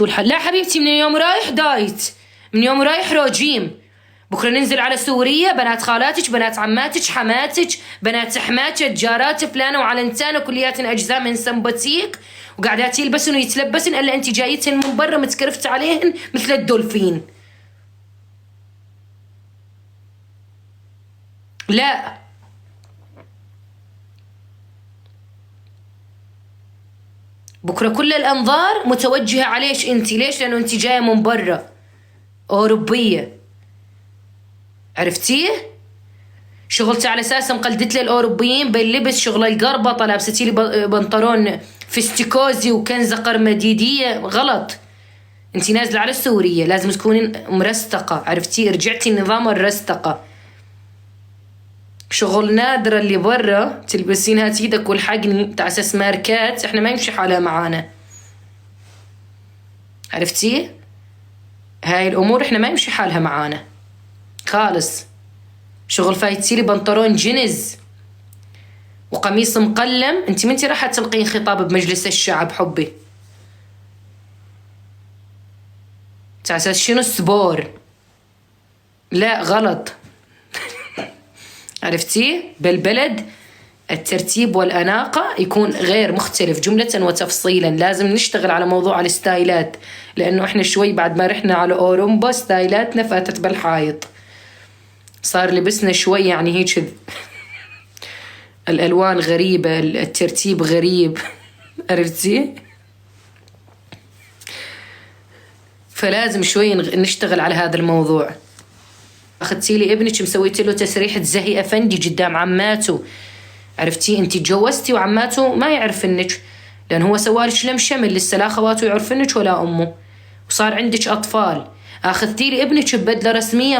لا حبيبتي، من يوم رايح دايت، من يوم رايح روجيم. بكرة ننزل على سوريا، بنات خالاتك، بنات عماتك، حماتك، بنات حماتك، جارات فلانة وعلنتانة كلياتن أجزاء من سمبوتيك، وقاعدات يلبسن ويتلبسن، إلا أنت جايتن من برا متكرفت عليهن مثل الدولفين. لا بكرة كل الأنظار متوجهة عليش أنت. ليش؟ لأنه أنت جاية من برا، أوروبية، عرفتيه؟ شغلتي على أساس مقلدت لي الأوروبيين باللبس، شغل القربطة، لابستي لي بنطلون فستيكوزي وكنزة قرمديدية. غلط. أنت نازلة على السورية، لازم تكونين مرستقة، عرفتي؟ رجعتي نظام الرستقة. شغل نادرة اللي برا تلبسينها تيدك والحقني تاع اساس ماركات، احنا ما يمشي حالها معانا، عرفتي؟ هاي الامور احنا ما يمشي حالها معانا خالص. شغل فايتيلي بنطلون جينز وقميص مقلم، انت منتي راح تلقين خطاب بمجلس الشعب حبي تاع اساس شنو السبور؟ لا غلط. عرفتي؟ بالبلد الترتيب والأناقة يكون غير مختلف جملة وتفصيلا. لازم نشتغل على موضوع الستايلات، لأنه إحنا شوي بعد ما رحنا على أوروبا ستايلاتنا فاتت بالحائط، صار لبسنا شوي يعني هيك الألوان غريبة، الترتيب غريب. عرفتي؟ فلازم شوي نشتغل على هذا الموضوع. أخذتي لي ابنك مسويتي له تسريحة زهي أفندي قدام عماته، عرفتي؟ انت تجوزتي وعماته ما يعرف انك، لان هو سوالك لم شمل، لسه لا اخواته يعرفنك ولا امه، وصار عندك اطفال. اخذتي لي ابنك ببدله رسميه